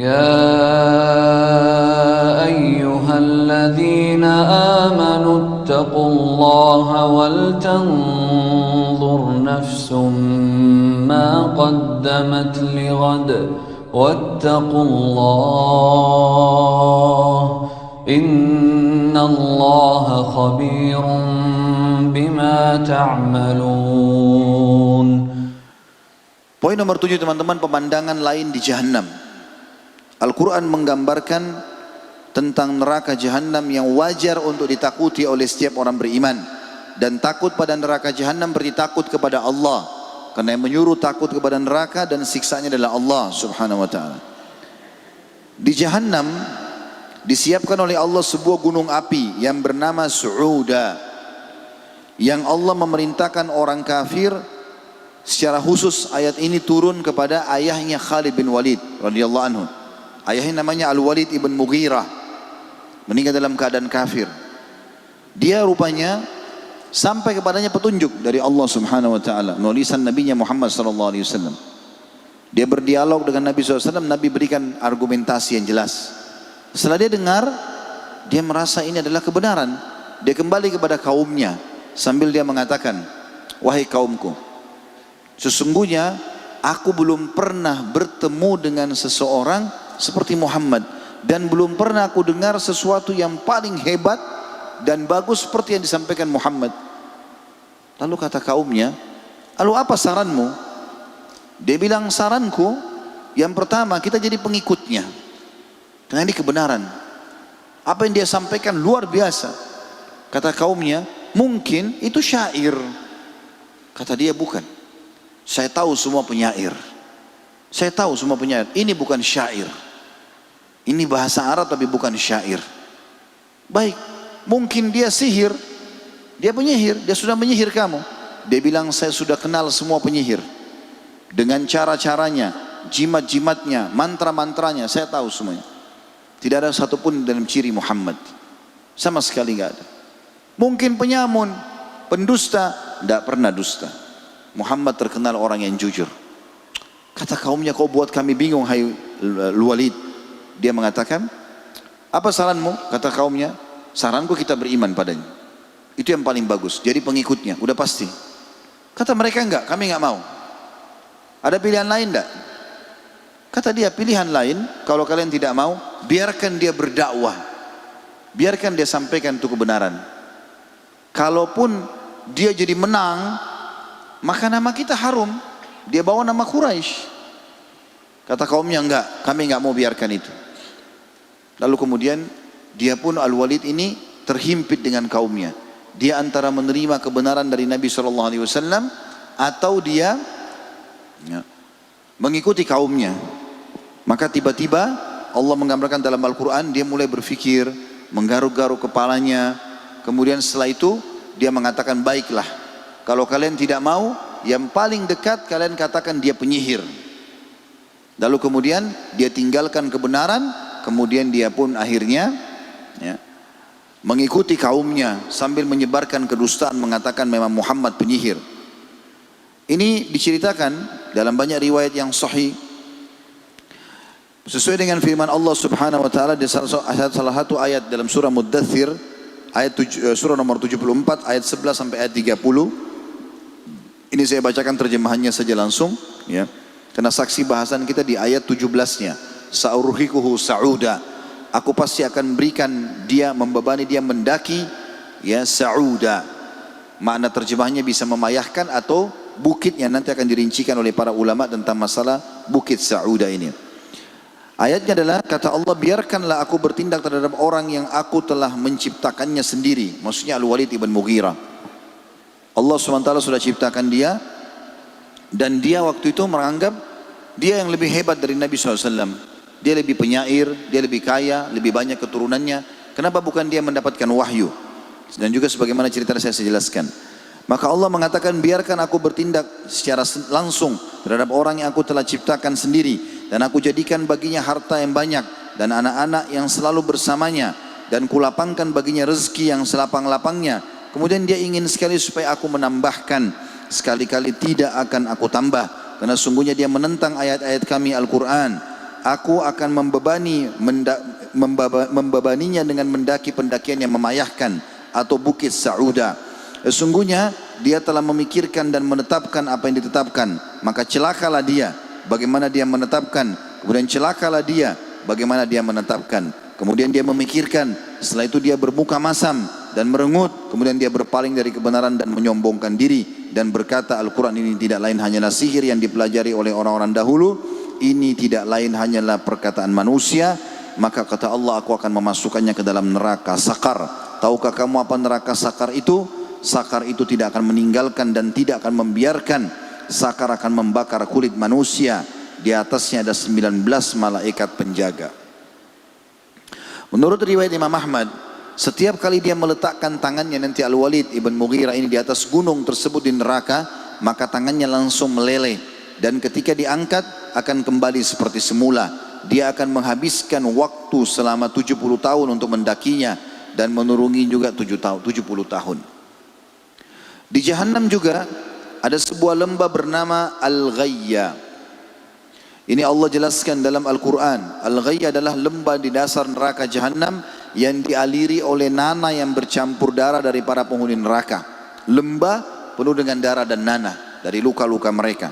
يا أيها الذين آمنوا اتقوا الله ولتنظر نفس ما قدمت لغد واتقوا الله إن الله خبير بما تعملون. Poin nomor 7 teman-teman, pemandangan lain di Jahannam. Al-Quran menggambarkan tentang neraka Jahannam yang wajar untuk ditakuti oleh setiap orang beriman. Dan takut pada neraka Jahannam berarti takut kepada Allah, karena yang menyuruh takut kepada neraka dan siksanya adalah Allah subhanahu wa ta'ala. Di Jahannam disiapkan oleh Allah sebuah gunung api yang bernama Su'uda, yang Allah memerintahkan orang kafir. Secara khusus ayat ini turun kepada ayahnya Khalid bin Walid radhiyallahu anhu. Ayahnya namanya Al-Walid ibn Mughirah, meninggal dalam keadaan kafir. Dia rupanya sampai kepadanya petunjuk dari Allah subhanahu wa ta'ala melalui lisan Nabinya Muhammad sallallahu alaihi wasallam. Dia berdialog dengan Nabi SAW, Nabi berikan argumentasi yang jelas. Setelah dia dengar, dia merasa ini adalah kebenaran. Dia kembali kepada kaumnya sambil dia mengatakan, wahai kaumku, sesungguhnya aku belum pernah bertemu dengan seseorang seperti Muhammad, dan belum pernah aku dengar sesuatu yang paling hebat dan bagus seperti yang disampaikan Muhammad. Lalu kata kaumnya, lalu apa saranmu? Dia bilang, saranku yang pertama kita jadi pengikutnya, karena ini kebenaran. Apa yang dia sampaikan luar biasa. Kata kaumnya, mungkin itu syair. Kata dia, bukan. Saya tahu semua penyair. Saya tahu semua penyair. Ini bukan syair. Ini bahasa Arab tapi bukan syair. Baik, mungkin dia sihir. Dia penyihir, dia sudah menyihir kamu. Dia bilang, saya sudah kenal semua penyihir. Dengan cara-caranya, jimat-jimatnya, mantra-mantranya, saya tahu semuanya. Tidak ada satupun dalam ciri Muhammad. Sama sekali nggak ada. Mungkin penyamun, pendusta, tidak pernah dusta. Muhammad terkenal orang yang jujur. Kata kaumnya, kau buat kami bingung hai Al-Walid. Dia mengatakan, apa saranmu? Kata kaumnya, saranku kita beriman padanya. Itu yang paling bagus, jadi pengikutnya, udah pasti. Kata mereka, enggak, kami enggak mau. Ada pilihan lain enggak? Kata dia, pilihan lain, kalau kalian tidak mau, biarkan dia berdakwah. Biarkan dia sampaikan itu kebenaran. Kalaupun dia jadi menang, maka nama kita harum. Dia bawa nama Quraisy. Kata kaumnya, enggak, kami enggak mau biarkan itu. Lalu kemudian dia pun Al-Walid ini terhimpit dengan kaumnya. Dia antara menerima kebenaran dari Nabi SAW atau dia mengikuti kaumnya. Maka tiba-tiba Allah menggambarkan dalam Al-Quran, dia mulai berpikir, menggaruk-garuk kepalanya. Kemudian setelah itu dia mengatakan, baiklah, kalau kalian tidak mau, yang paling dekat kalian katakan dia penyihir. Lalu kemudian dia tinggalkan kebenaran. Kemudian dia pun akhirnya mengikuti kaumnya sambil menyebarkan kedustaan, mengatakan memang Muhammad penyihir. Ini diceritakan dalam banyak riwayat yang sahih sesuai dengan firman Allah subhanahu wa ta'ala di salah satu ayat dalam surah Muddathir, surah nomor 74 ayat 11 sampai ayat 30. Ini saya bacakan terjemahannya saja langsung, ya, karena saksi bahasan kita di ayat 17-nya. Sa'urhikuhu sa'uda, aku pasti akan berikan dia, membebani dia mendaki, ya, sa'uda. Makna terjemahnya bisa memayahkan atau bukit, yang nanti akan dirincikan oleh para ulama tentang masalah bukit Sa'uda ini. Ayatnya adalah, kata Allah, biarkanlah aku bertindak terhadap orang yang aku telah menciptakannya sendiri. Maksudnya Al-Walid ibn Mughirah. Allah SWT sudah ciptakan dia, dan dia waktu itu menganggap dia yang lebih hebat dari Nabi SAW. Dia lebih penyair, dia lebih kaya, lebih banyak keturunannya. Kenapa bukan dia mendapatkan wahyu? Dan juga sebagaimana cerita saya jelaskan. Maka Allah mengatakan, biarkan aku bertindak secara langsung terhadap orang yang aku telah ciptakan sendiri. Dan aku jadikan baginya harta yang banyak dan anak-anak yang selalu bersamanya. Dan kulapangkan baginya rezeki yang selapang-lapangnya. Kemudian dia ingin sekali supaya aku menambahkan. Sekali-kali tidak akan aku tambah. Karena sungguhnya dia menentang ayat-ayat kami Al-Quran. aku akan membebaninya dengan mendaki pendakian yang memayahkan atau bukit Sa'uda. Sesungguhnya dia telah memikirkan dan menetapkan apa yang ditetapkan, maka celakalah dia bagaimana dia menetapkan, kemudian celakalah dia bagaimana dia menetapkan. Kemudian dia memikirkan, setelah itu dia bermuka masam dan merengut, kemudian dia berpaling dari kebenaran dan menyombongkan diri dan berkata, Al-Quran ini tidak lain hanyalah sihir yang dipelajari oleh orang-orang dahulu, ini tidak lain hanyalah perkataan manusia. Maka kata Allah, aku akan memasukkannya ke dalam neraka sakar. Tahukah kamu apa neraka sakar itu? Sakar itu tidak akan meninggalkan dan tidak akan membiarkan. Sakar akan membakar kulit manusia. Di atasnya ada 19 malaikat penjaga. Menurut riwayat Imam Ahmad, setiap kali dia meletakkan tangannya nanti Al-Walid ibn Mughirah ini di atas gunung tersebut di neraka, maka tangannya langsung meleleh. Dan ketika diangkat akan kembali seperti semula. Dia akan menghabiskan waktu selama 70 tahun untuk mendakinya dan menurungi juga 70 tahun. Di Jahannam juga ada sebuah lembah bernama Al-Ghayya. Ini Allah jelaskan dalam Al-Quran. Al-Ghayya adalah lembah di dasar neraka Jahannam yang dialiri oleh nanah yang bercampur darah dari para penghuni neraka. Lembah penuh dengan darah dan nanah dari luka-luka mereka.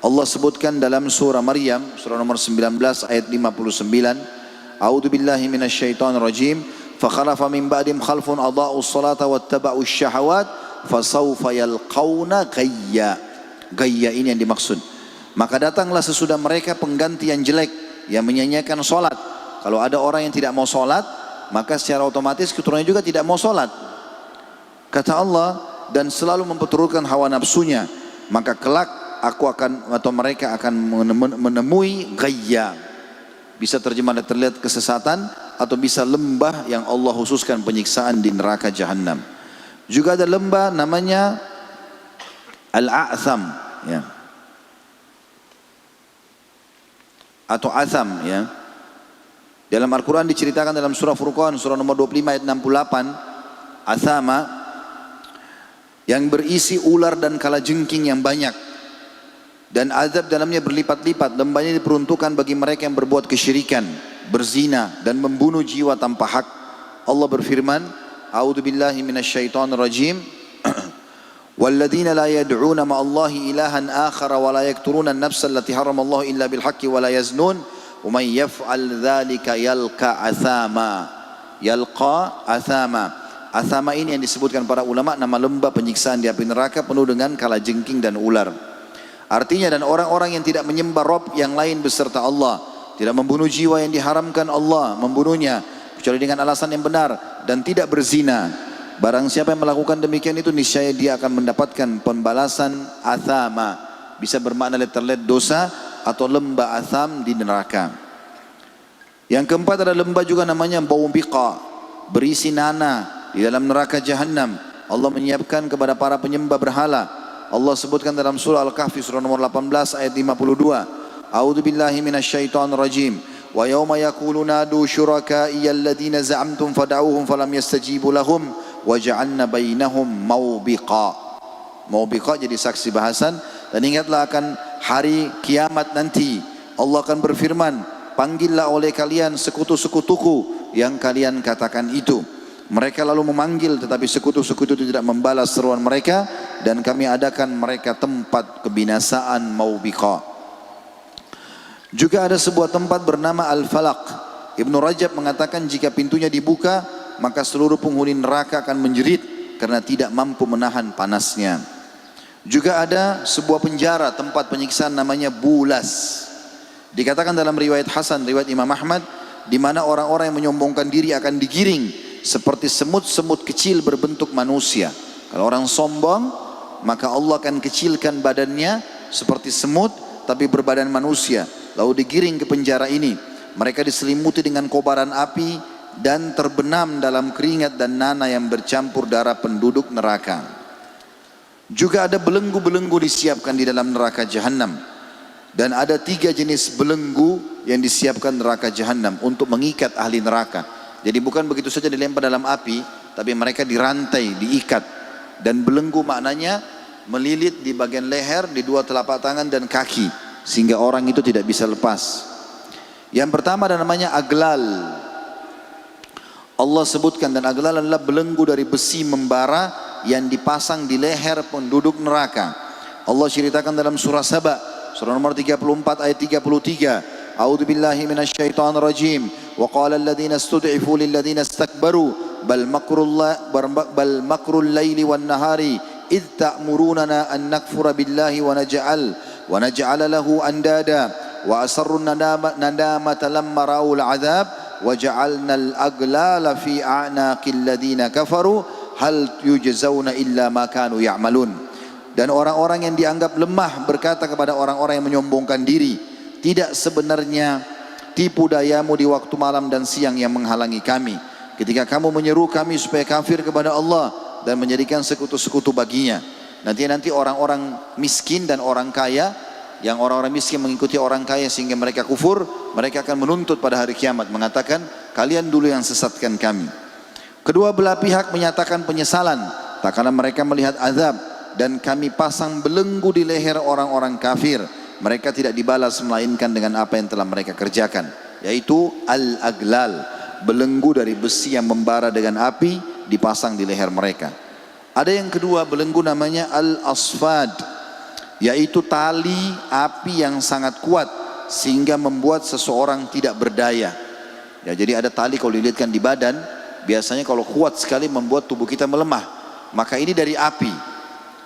Allah sebutkan dalam surah Maryam, surah nomor 19 ayat 59, A'udzu billahi minasyaitonir rajim, fa khalafa min ba'dihim khalfun adha'us salata wattaba'us syahawat fasawfa yalqauna ghayya. Ghayya ini yang dimaksud. Maka datanglah sesudah mereka pengganti yang jelek, yang menyanyiakan salat. Kalau ada orang yang tidak mau salat, maka secara otomatis keturunannya juga tidak mau salat. Kata Allah, dan selalu memperturutkan hawa nafsunya, maka kelak aku akan atau mereka akan menemui ghayya. Bisa terjemah terlihat kesesatan atau bisa lembah yang Allah khususkan penyiksaan di neraka Jahannam. Juga ada lembah namanya Al-A'tham, ya. Atau Atham, ya. Dalam Al-Quran diceritakan dalam surah Furqan surah nomor 25 ayat 68, Athama yang berisi ular dan kalajengking yang banyak. Dan azab dalamnya berlipat-lipat. Lembah ini diperuntukkan bagi mereka yang berbuat kesyirikan, berzina dan membunuh jiwa tanpa hak. Allah berfirman, A'udzu billahi minasyaitonir rajim. Walladzina la yad'una ma'allahi ilahan akhara wa la yaqtuluna an-nafsa allati haramallahu illa bil haqqi wa la yaznun wa man yaf'al dzalika yalqa athama. Yalqa athama. Athama ini yang disebutkan para ulama nama lembah penyiksaan di api neraka penuh dengan kalajengking dan ular. Artinya, dan orang-orang yang tidak menyembah Rabb yang lain beserta Allah, tidak membunuh jiwa yang diharamkan Allah membunuhnya kecuali dengan alasan yang benar, dan tidak berzina. Barang siapa yang melakukan demikian itu, niscaya dia akan mendapatkan pembalasan athama. Bisa bermakna letterlet dosa atau lembah atham di neraka. Yang keempat ada lembah juga namanya Baubiqa, berisi nanah di dalam neraka Jahannam. Allah menyiapkan kepada para penyembah berhala. Allah sebutkan dalam surah Al-Kahfi surah nomor 18 ayat 52. A'udzu billahi minasyaitonir rajim. Wa yauma yaqulu nadu syuraka'i alladziina za'amtum fad'uuhum falam yastajibu lahum wa ja'alna bainahum mawbiqa. Mawbiqa jadi saksi bahasan. Dan ingatlah akan hari kiamat nanti. Allah akan berfirman, panggillah oleh kalian sekutu-sekutuku yang kalian katakan itu. Mereka lalu memanggil, tetapi sekutu-sekutu itu tidak membalas seruan mereka, dan kami adakan mereka tempat kebinasaan Mawbiqa. Juga ada sebuah tempat bernama Al-Falaq. Ibnu Rajab mengatakan jika pintunya dibuka, maka seluruh penghuni neraka akan menjerit karena tidak mampu menahan panasnya. Juga ada sebuah penjara, tempat penyiksaan namanya Bulas. Dikatakan dalam riwayat Hasan, riwayat Imam Ahmad, di mana orang-orang yang menyombongkan diri akan digiring seperti semut-semut kecil berbentuk manusia. Kalau orang sombong, maka Allah akan kecilkan badannya seperti semut tapi berbadan manusia, lalu digiring ke penjara ini. Mereka diselimuti dengan kobaran api dan terbenam dalam keringat dan nanah yang bercampur darah penduduk neraka. Juga ada belenggu-belenggu disiapkan di dalam neraka Jahannam. Dan ada 3 jenis belenggu yang disiapkan neraka Jahannam untuk mengikat ahli neraka. Jadi bukan begitu saja dilempar dalam api, tapi mereka dirantai, diikat. Dan belenggu maknanya melilit di bagian leher, di 2 telapak tangan dan kaki, sehingga orang itu tidak bisa lepas. Yang pertama ada namanya aglal. Allah sebutkan, dan aglal adalah belenggu dari besi membara yang dipasang di leher penduduk neraka. Allah ceritakan dalam surah Saba, surah nomor 34 ayat 33. A'udzu billahi minasyaitonir rajim. Wa qala alladziina istud'ifu lil ladziina istakbaru bal makrul laili wan nahari id ta'murunana an nakfura billahi wa naj'ala lahu andada wa asarru nadamata lamma ra'ul 'adzab wa ja'alna al-aglala fi a'naqil ladziina kafaru hal yujzauna illa ma kanu ya'malun. Dan orang-orang yang dianggap lemah berkata kepada orang-orang yang menyombongkan diri, tidak sebenarnya tipu dayamu di waktu malam dan siang yang menghalangi kami ketika kamu menyeru kami supaya kafir kepada Allah dan menjadikan sekutu-sekutu baginya. Nanti orang-orang miskin dan orang kaya, yang orang-orang miskin mengikuti orang kaya sehingga mereka kufur, mereka akan menuntut pada hari kiamat mengatakan, kalian dulu yang sesatkan kami. Kedua belah pihak menyatakan penyesalan tak karena mereka melihat azab, dan kami pasang belenggu di leher orang-orang kafir. Mereka tidak dibalas melainkan dengan apa yang telah mereka kerjakan, yaitu al-aglal, belenggu dari besi yang membara dengan api dipasang di leher mereka. Ada yang kedua belenggu namanya al-asfad, yaitu tali api yang sangat kuat sehingga membuat seseorang tidak berdaya. Ya, jadi ada tali kalau dilihatkan di badan, biasanya kalau kuat sekali membuat tubuh kita melemah. Maka ini dari api.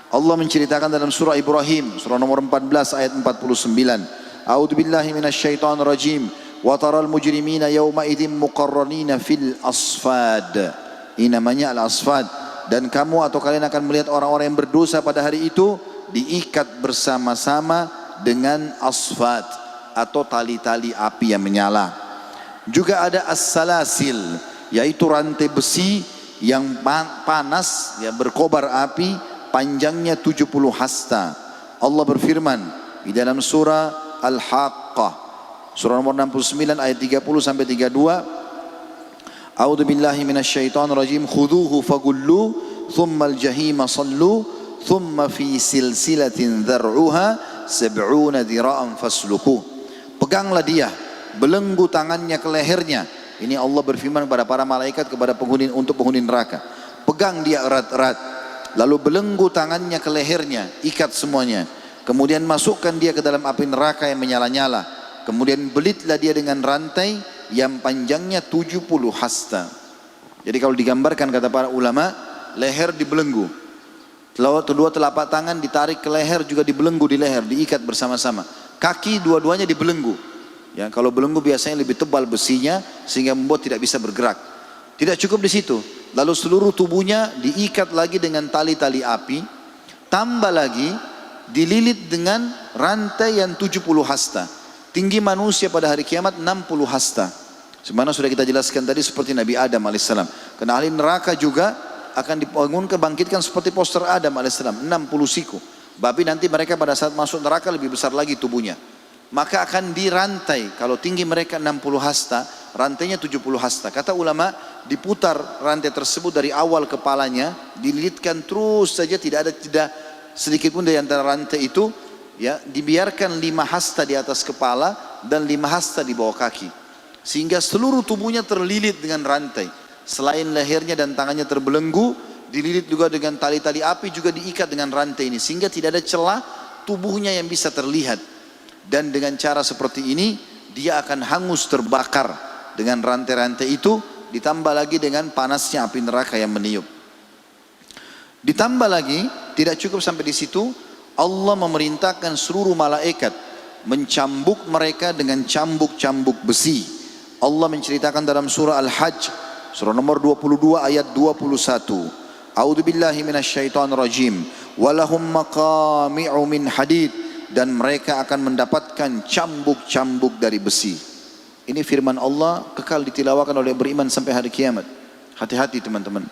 Allah menceritakan dalam surah Ibrahim, surah nomor 14 ayat 49. A'udzu billahi minasyaitonir rajim. Wa taral mujrimina yawma idzin muqarranina fil asfad. Ini namanya al-asfad. Dan kamu atau kalian akan melihat orang-orang yang berdosa pada hari itu diikat bersama-sama dengan asfad atau tali-tali api yang menyala. Juga ada as-salasil, yaitu rantai besi yang panas, yang berkobar api, panjangnya 70 hasta. Allah berfirman di dalam surah Al-Haqqah, surah nomor 69 ayat 30 sampai 32. A'udzu billahi minasyaitonir rajim. Khudhuhu fagullu thumma al-jahima sallu thumma fi silsilatin dzar'uha 70 dhira'an fasluku. Peganglah dia, belenggu tangannya ke lehernya. Ini Allah berfirman kepada para malaikat, kepada untuk penghuni neraka. Pegang dia erat-erat. Lalu belenggu tangannya ke lehernya, ikat semuanya. Kemudian masukkan dia ke dalam api neraka yang menyala-nyala. Kemudian belitlah dia dengan rantai yang panjangnya 70 hasta. Jadi kalau digambarkan kata para ulama, leher dibelenggu. Kedua telapak tangan ditarik ke leher, juga dibelenggu di leher, diikat bersama-sama. Kaki dua-duanya dibelenggu. Ya, kalau belenggu biasanya lebih tebal besinya sehingga membuat tidak bisa bergerak. Tidak cukup di situ. Lalu seluruh tubuhnya diikat lagi dengan tali-tali api, tambah lagi dililit dengan rantai yang 70 hasta. Tinggi manusia pada hari kiamat 60 hasta. Sebagaimana sudah kita jelaskan tadi seperti Nabi Adam alaihissalam. Karena ahli neraka juga akan kebangkitkan seperti poster Adam alaihissalam, 60 siku. Tapi nanti mereka pada saat masuk neraka lebih besar lagi tubuhnya. Maka akan dirantai, kalau tinggi mereka 60 hasta, rantainya 70 hasta. Kata ulama, diputar rantai tersebut dari awal kepalanya, dililitkan terus saja, tidak ada sedikit pun dari antara rantai itu, ya, dibiarkan 5 hasta di atas kepala dan 5 hasta di bawah kaki, sehingga seluruh tubuhnya terlilit dengan rantai. Selain lehernya dan tangannya terbelenggu, dililit juga dengan tali-tali api, juga diikat dengan rantai ini, sehingga tidak ada celah tubuhnya yang bisa terlihat. Dan dengan cara seperti ini dia akan hangus terbakar dengan rantai-rantai itu, ditambah lagi dengan panasnya api neraka yang meniup. Ditambah lagi, tidak cukup sampai di situ, Allah memerintahkan seluruh malaikat mencambuk mereka dengan cambuk-cambuk besi. Allah menceritakan dalam surah Al-Hajj, surah nomor 22 ayat 21. A'udzu billahi minasyaitonir rajim. Walahum maqami'u min hadid, dan mereka akan mendapatkan cambuk-cambuk dari besi. Ini firman Allah kekal ditilawakan oleh beriman sampai hari kiamat. Hati-hati teman-teman.